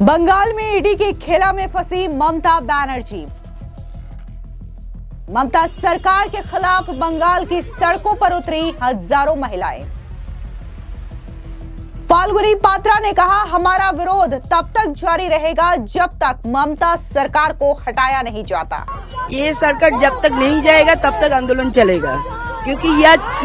बंगाल में ईडी के खेला में फंसी ममता बनर्जी। ममता सरकार के खिलाफ बंगाल की सड़कों पर उतरी हजारों महिलाएं। फाल्गुनी पात्रा ने कहा, हमारा विरोध तब तक जारी रहेगा जब तक ममता सरकार को हटाया नहीं जाता। ये सरकार जब तक नहीं जाएगा तब तक आंदोलन चलेगा, क्योंकि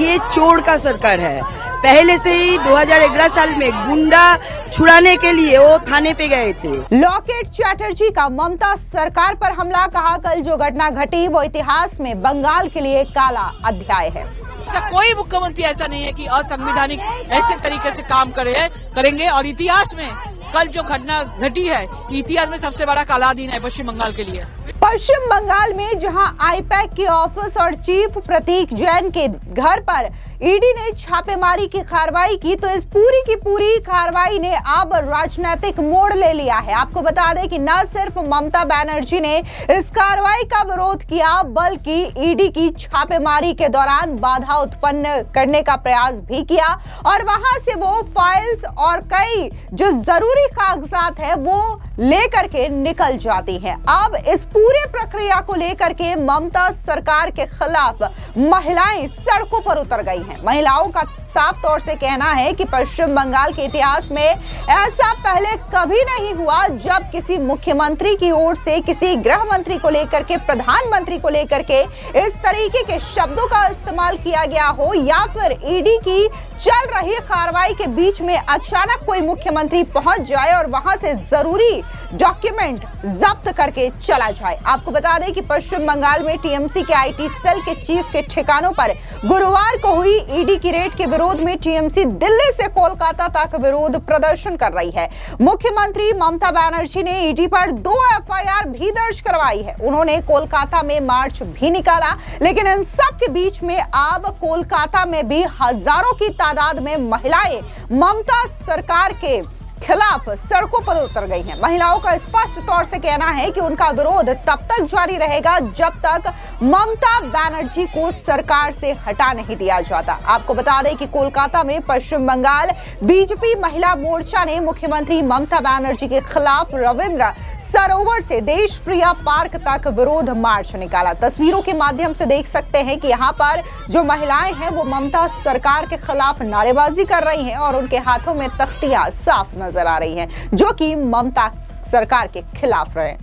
ये चोर का सरकार है। पहले से ही 2011 साल में गुंडा छुड़ाने के लिए वो थाने पे गए थे। लॉकेट चैटर्जी का ममता सरकार पर हमला, कहा कल जो घटना घटी वो इतिहास में बंगाल के लिए काला अध्याय है। ऐसा कोई मुख्यमंत्री ऐसा नहीं है कि असंवैधानिक ऐसे तरीके से काम करेंगे। और इतिहास में कल जो घटना घटी है, इतिहास में सबसे बड़ा काला दिन है पश्चिम बंगाल के लिए। पश्चिम बंगाल में जहां आईपैक के ऑफिस और चीफ प्रतीक जैन के घर पर ईडी ने छापेमारी की कार्रवाई की, तो इस पूरी की पूरी कार्रवाई ने अब राजनीतिक मोड़ ले लिया है। आपको बता दें कि न सिर्फ ममता बनर्जी ने इस कार्रवाई का विरोध किया, बल्कि ईडी की छापेमारी के दौरान बाधा उत्पन्न करने का प्रयास भी किया और वहां से वो फाइल्स और कई जो जरूरी कागजात है वो लेकर के निकल जाती हैं। अब इस पूरे प्रक्रिया को लेकर के ममता सरकार के खिलाफ महिलाएं सड़कों पर उतर गई हैं। महिलाओं का साफ तौर से कहना है कि पश्चिम बंगाल के इतिहास में ऐसा पहले कभी नहीं हुआ जब किसी मुख्यमंत्री की ओर से किसी गृह मंत्री को लेकर के, प्रधानमंत्री को लेकर के इस तरीके के शब्दों का इस्तेमाल किया गया हो, या फिर ईडी की चल रही कार्रवाई के बीच में अचानक कोई मुख्यमंत्री पहुंच जाए और वहां से जरूरी डॉक्यूमेंट जब्त करके चला जाए। आपको बता दें कि पश्चिम बंगाल में टीएमसी के आईटी सेल के चीफ के ठिकानों पर गुरुवार को हुई ईडी की रेड के विरोध में टीएमसी दिल्ली से कोलकाता तक विरोध प्रदर्शन कर रही है। मुख्यमंत्री ममता बनर्जी ने ईडी पर 2 एफआईआर भी दर्ज करवाई है। उन्होंने कोलकाता में मार्च भी निकाला, लेकिन इन सब के बीच में अब कोलकाता में भी हजारों की तादाद में महिलाएं ममता सरकार के खिलाफ सड़कों पर उतर गई हैं। महिलाओं का स्पष्ट तौर से कहना है कि उनका विरोध तब तक जारी रहेगा जब तक ममता बनर्जी को सरकार से हटा नहीं दिया जाता। आपको बता दें कि कोलकाता में पश्चिम बंगाल बीजेपी महिला मोर्चा ने मुख्यमंत्री ममता बनर्जी के खिलाफ रविंद्र सरोवर से देशप्रिया पार्क तक विरोध मार्च निकाला। तस्वीरों के माध्यम से देख सकते हैं कि यहाँ पर जो महिलाएं हैं वो ममता सरकार के खिलाफ नारेबाजी कर रही हैं और उनके हाथों में तख्तियां साफ नजर आ रही हैं, जो कि ममता सरकार के खिलाफ रहे।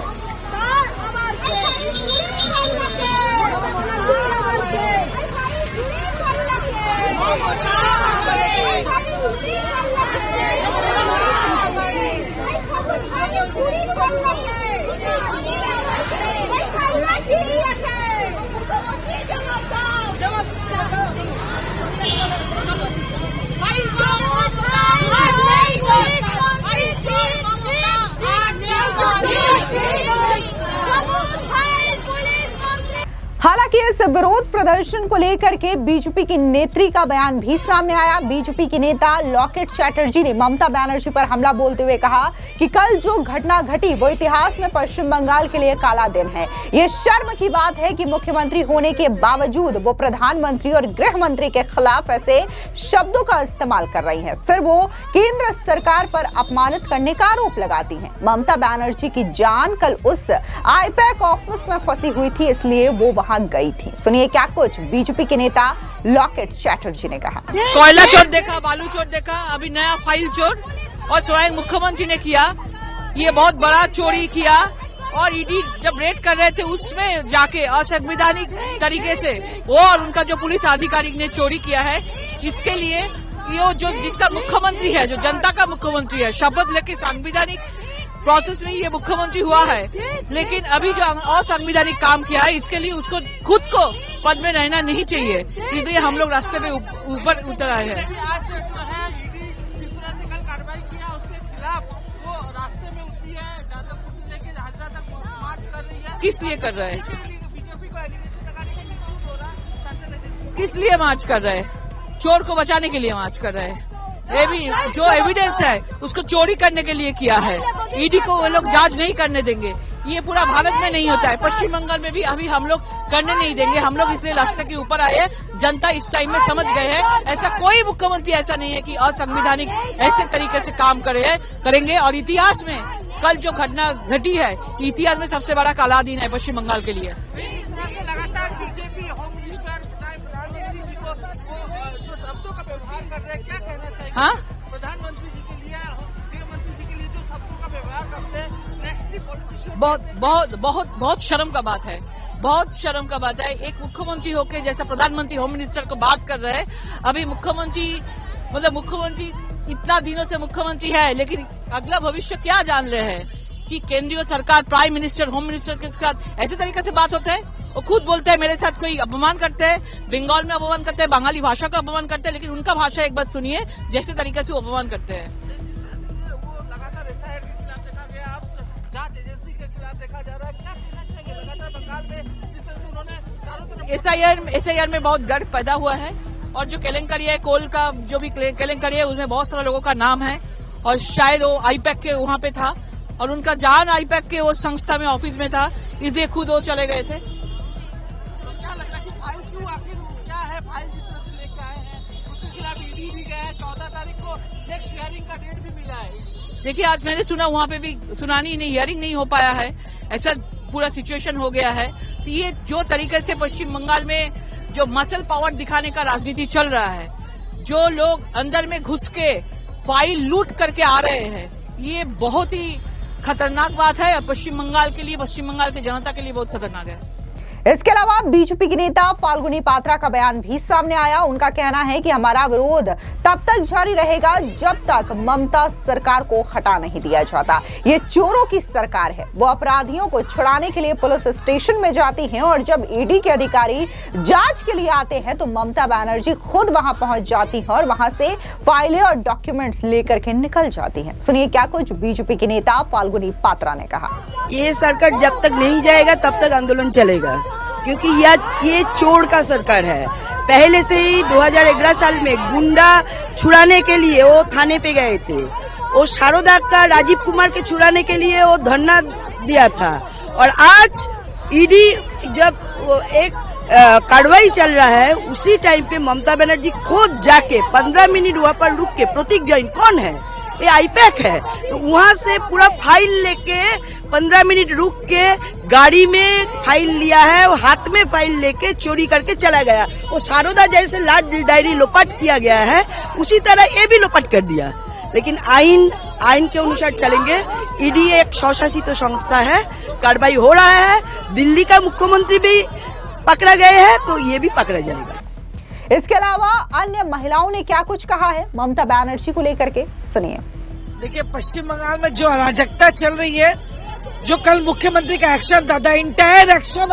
हालांकि इस विरोध प्रदर्शन को लेकर के बीजेपी की नेत्री का बयान भी सामने आया। बीजेपी की नेता लॉकेट चैटर्जी ने ममता बनर्जी पर हमला बोलते हुए कहा कि कल जो घटना घटी वो इतिहास में पश्चिम बंगाल के लिए काला दिन है। ये शर्म की बात है कि मुख्यमंत्री होने के बावजूद वो प्रधानमंत्री और गृह मंत्री के खिलाफ ऐसे शब्दों का इस्तेमाल कर रही है, फिर वो केंद्र सरकार पर अपमानित करने का आरोप लगाती है। ममता बनर्जी की जान कल उस आईपैक ऑफिस में फंसी हुई थी, इसलिए वो वहां गई थी। सुनिए क्या कुछ बीजेपी के नेता लॉकेट चैटर्जी ने कहा। कोयला चोर देखा, बालू चोर देखा, अभी नया फाइल चोर, और स्वयं मुख्यमंत्री ने किया। ये बहुत बड़ा चोरी किया और ईडी जब रेड कर रहे थे उसमें जाके असंवैधानिक तरीके से वो और उनका जो पुलिस अधिकारी ने चोरी किया है। इसके लिए ये जो जिसका मुख्यमंत्री है, जो जनता का मुख्यमंत्री है, शपथ लेके संवैधानिक प्रोसेस में ये मुख्यमंत्री हुआ है, लेकिन अभी जो असंवैधानिक काम किया है इसके लिए उसको खुद को पद में रहना नहीं चाहिए। इसलिए हम लोग रास्ते में ऊपर उतर आए हैं। आज जो है ईडी जिस तरह से कल कार्रवाई किया उसके खिलाफ वो रास्ते में उतरी है, ज्यादा कुछ लेके हजरा तक मार्च कर रही है। किस लिए कर रहे हैं? बीजेपी को एलिगेशन लगाने के लिए हो रहा है। किस लिए मार्च कर रहे हैं? चोर को बचाने के लिए मार्च कर रहे हैं। ये भी जो एविडेंस है उसको चोरी करने के लिए किया है। ईडी को वो लोग जांच नहीं करने देंगे। ये पूरा भारत में नहीं होता है, पश्चिम बंगाल में भी अभी हम लोग करने नहीं देंगे। हम लोग इसलिए रास्ते के ऊपर आए हैं। जनता इस टाइम में समझ गए हैं, ऐसा कोई मुख्यमंत्री ऐसा नहीं है कि असंवैधानिक ऐसे तरीके से काम करेंगे। और इतिहास में कल जो घटना घटी है इतिहास में सबसे बड़ा काला दिन है पश्चिम बंगाल के लिए। इस तरह से लगातार बीजेपी होम मिनिस्टर प्रधानमंत्री जी को जो शब्दों का व्यवहार कर रहे हैं, क्या कहना चाहिए? हाँ? प्रधानमंत्री जी के लिए, गृह मंत्री जी के लिए जो शब्दों का व्यवहार करते हैं, नेक्स्ट पॉलिटिशियन बहुत शर्म का बात है, बहुत शर्म का बात है। एक मुख्यमंत्री होके जैसा प्रधानमंत्री होम मिनिस्टर को बात कर रहे हैं। अभी मुख्यमंत्री इतना दिनों से मुख्यमंत्री है, लेकिन अगला भविष्य क्या जान रहे हैं कि केंद्रीय सरकार प्राइम मिनिस्टर होम मिनिस्टर के साथ ऐसे तरीके से बात होता है। वो खुद बोलते हैं मेरे साथ कोई अपमान करते हैं, बंगाल में अपमान करते हैं, बंगाली भाषा का अपमान करते हैं, लेकिन उनका भाषा एक बात सुनिए जैसे तरीके से वो अपमान करते हैं। वो लगातार एसआईआर के खिलाफ देखा गया, अब जांच एजेंसी के खिलाफ देखा जा रहा है, क्या कहना चाहिए? लगातार बंगाल में जिस तरह से उन्होंने चारों तरफ एसआईआर में बहुत डर पैदा हुआ है और जो केलेंकरी है, कोल का जो भी केलेंकरी है उसमें बहुत सारे लोगों का नाम है और शायद वो आईपैक के वहां पे था और उनका जान आईपैक के वो संस्था में ऑफिस में था, इसलिए खुद वो चले गए थे। तो क्या लगता है कि फाइल क्यों, आखिर क्या है फाइल जिस तरह से लेकर आए हैं? उसके खिलाफ ईडी भी गया है, 14 तारीख को नेक्स्ट हियरिंग का डेट भी मिला है। देखिए आज मैंने सुना वहां पे भी सुनानी नहीं, हियरिंग नहीं हो पाया है, ऐसा पूरा सिचुएशन हो गया है। तो ये जो तरीके से पश्चिम बंगाल में जो मसल पावर दिखाने का राजनीति चल रहा है, जो लोग अंदर में घुस के फाइल लूट करके आ रहे हैं, ये बहुत ही खतरनाक बात है पश्चिम बंगाल के लिए, पश्चिम बंगाल की जनता के लिए बहुत खतरनाक है। इसके अलावा बीजेपी की नेता फाल्गुनी पात्रा का बयान भी सामने आया। उनका कहना है कि हमारा विरोध तब तक जारी रहेगा जब तक ममता सरकार को हटा नहीं दिया जाता। ये चोरों की सरकार है, वो अपराधियों को छुड़ाने के लिए पुलिस स्टेशन में जाती हैं और जब ईडी के अधिकारी जांच के लिए आते हैं तो ममता बनर्जी खुद वहां पहुंच जाती है और वहां से फाइलें और डॉक्यूमेंट्स लेकर के निकल जाती हैं। सुनिए क्या कुछ बीजेपी की नेता फाल्गुनी पात्रा ने कहा। ये सरकार जब तक नहीं जाएगा तब तक आंदोलन चलेगा, क्योंकि ये चोर का सरकार है। पहले से ही 2011 साल में गुंडा छुड़ाने के लिए वो थाने पे गए थे। वो शारदा का राजीव कुमार के छुड़ाने के लिए वो धरना दिया था और आज ईडी जब एक कार्रवाई चल रहा है उसी टाइम पे ममता बनर्जी खुद जाके 15 मिनट वहाँ पर रुक के, प्रतीक जैन कौन है? ये आईपैक है, तो वहाँ से पूरा फाइल लेके 15 मिनट रुक के गाड़ी में फाइल लिया है और हाथ में फाइल लेके चोरी करके चला गया। वो शारदा जैसे लाट डायरी लोपाट किया गया है उसी तरह ये भी लोपाट कर दिया। लेकिन आइन के अनुसार चलेंगे। ईडी एक स्वशासित संस्था है, कार्रवाई हो रहा है। दिल्ली का मुख्यमंत्री भी पकड़ा गए हैं तो ये भी पकड़ा जाएगा। इसके अलावा अन्य महिलाओं ने क्या कुछ कहा है ममता बनर्जी को लेकर के, सुनिए। देखिए पश्चिम बंगाल में जो अराजकता चल रही है, जो कल मुख्यमंत्री का एक्शन था, the entire action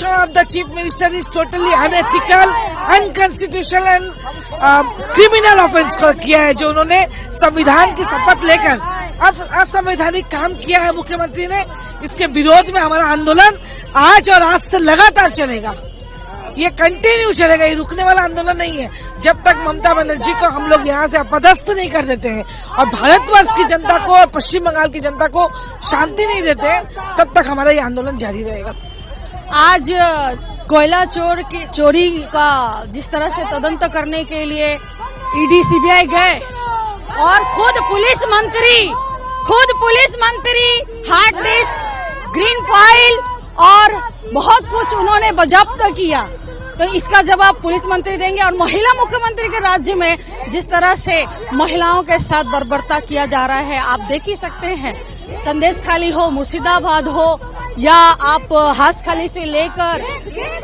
of the chief minister is totally unethical, unconstitutional and criminal offence को किया है। जो उन्होंने संविधान की शपथ लेकर अब असंवैधानिक काम किया है मुख्यमंत्री ने, इसके विरोध में हमारा आंदोलन आज और आज से लगातार चलेगा। ये कंटिन्यू चलेगा, ये रुकने वाला आंदोलन नहीं है जब तक ममता बनर्जी को हम लोग यहाँ से अपदस्थ नहीं कर देते हैं और भारतवर्ष की जनता को और पश्चिम बंगाल की जनता को शांति नहीं देते तब तक हमारा ये आंदोलन जारी रहेगा। आज कोयला चोरी का जिस तरह से तदंत करने के लिए ईडी सीबीआई गए और खुद पुलिस मंत्री हार्ड डिस्क, ग्रीन फाइल और बहुत कुछ उन्होंने जब्त किया, तो इसका जवाब पुलिस मंत्री देंगे। और महिला मुख्यमंत्री के राज्य में जिस तरह से महिलाओं के साथ बर्बरता किया जा रहा है आप देख ही सकते हैं। संदेशखाली हो, मुर्शिदाबाद हो या आप हासखाली से लेकर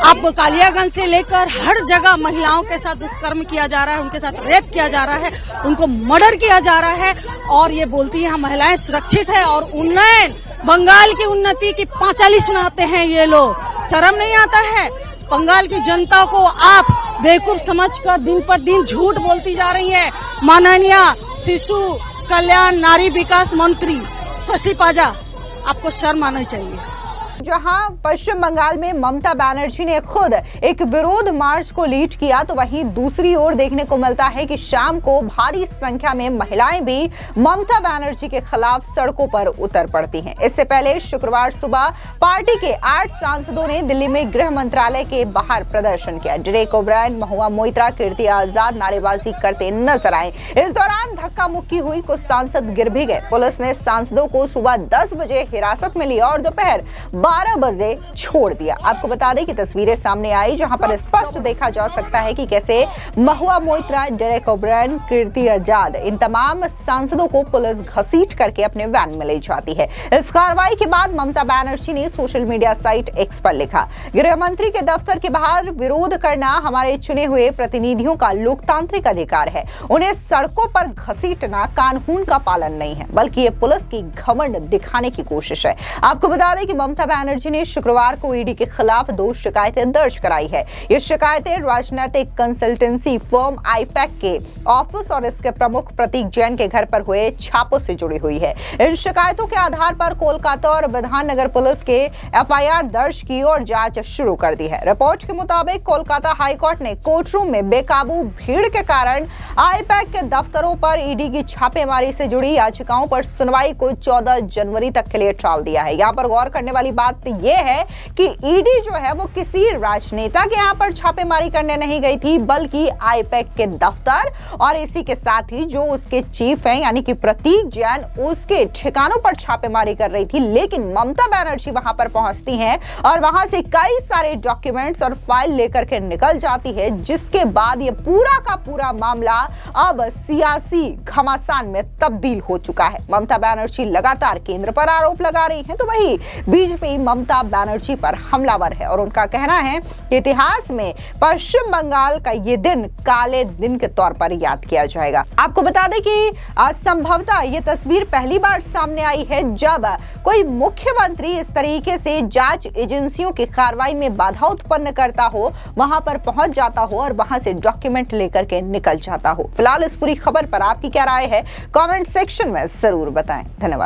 आप कालियागंज से लेकर हर जगह महिलाओं के साथ दुष्कर्म किया जा रहा है, उनके साथ रेप किया जा रहा है, उनको मर्डर किया जा रहा है और ये बोलती है महिलाएं सुरक्षित है और उन्नयन बंगाल की उन्नति की पांचाली सुनाते हैं ये लोग। शर्म नहीं आता है? बंगाल की जनता को आप बेवकूफ समझकर दिन पर दिन झूठ बोलती जा रही है। माननीय शिशु कल्याण नारी विकास मंत्री शशि पाजा, आपको शर्म आना चाहिए। जहां पश्चिम बंगाल में ममता बनर्जी ने खुद एक विरोध मार्च को लीड किया, तो वहीं दूसरी ओर देखने को मिलता है कि शाम को भारी संख्या में महिलाएं भी ममता बनर्जी के खिलाफ सड़कों पर उतर पड़ती हैं। इससे पहले शुक्रवार सुबह पार्टी के 8 सांसदों ने दिल्ली में गृह मंत्रालय के बाहर प्रदर्शन किया। डेरेक ओब्रायन, महुआ मोइत्रा, कीर्ति आजाद नारेबाजी करते नजर आए। इस दौरान धक्का मुक्की हुई, कुछ सांसद गिर भी गए। पुलिस ने सांसदों को सुबह 10 बजे हिरासत में लिया और दोपहर 12 बजे छोड़ दिया। आपको बता दें कि तस्वीरें सामने आई जहां पर स्पष्ट देखा जा सकता है कि कैसे महुआ मोइत्रा, डेरेक ओब्रायन, कीर्ति आजाद, इन तमाम सांसदों को पुलिस घसीट करके अपने वैन में ले जाती है। इस कार्रवाई के बाद ममता बनर्जी ने सोशल मीडिया साइट एक्स पर लिखा, गृह मंत्री के दफ्तर के बाहर विरोध करना हमारे चुने हुए प्रतिनिधियों का लोकतांत्रिक अधिकार है। उन्हें सड़कों पर घसीटना कानून का पालन नहीं है, बल्कि ये पुलिस की घमंड दिखाने की कोशिश है। आपको बता दें कि ममता बनर्जी ने शुक्रवार को ईडी के खिलाफ 2 शिकायतें दर्ज कराई है। ये शिकायतें राजनीतिक कंसल्टेंसी फर्म आईपैक के ऑफिस और इसके प्रमुख प्रतीक जैन के घर पर हुए छापों से जुड़ी हुई है। इन शिकायतों के आधार पर कोलकाता और विधाननगर पुलिस के एफआईआर दर्ज की और जांच शुरू कर दी है। रिपोर्ट के मुताबिक कोलकाता हाईकोर्ट ने कोर्ट रूम में बेकाबू भीड़ के कारण आईपैक के दफ्तरों पर ईडी की छापेमारी से जुड़ी याचिकाओं पर सुनवाई को 14 जनवरी तक के लिए टाल दिया है। यहाँ पर गौर करने वाली बात यह है कि ईडी जो है वो किसी राजनेता के यहाँ पर छापेमारी करने नहीं गई थी, बल्कि आईपैक के दफ्तर और इसी के साथ ही जो उसके चीफ हैं यानी कि प्रतीक जैन, उसके ठिकानों पर छापेमारी कर रही थी। लेकिन ममता बनर्जी वहां पर पहुंचती हैं और वहां से कई सारे डॉक्यूमेंट्स और फाइल लेकर के निकल जाती है, जिसके बाद ये पूरा का पूरा मामला अब सियासी घमासान में तब्दील हो चुका है। ममता बनर्जी लगातार केंद्र पर आरोप लगा रही हैं, तो वही बीजेपी ममता बनर्जी पर हमलावर है और उनका कहना है कि इतिहास में पश्चिम बंगाल का ये दिन काले दिन के तौर पर याद किया जाएगा। आपको बता दें कि संभवतः ये तस्वीर पहली बार सामने आई है जब कोई मुख्यमंत्री इस तरीके से जांच एजेंसियों की कार्रवाई में बाधा उत्पन्न करता हो, वहां पर पहुंच जाता हो और वहां से डॉक्यूमेंट लेकर के निकल जाता हो। फिलहाल इस पूरी खबर पर आपकी क्या राय है, कमेंट सेक्शन में जरूर बताएं। धन्यवाद।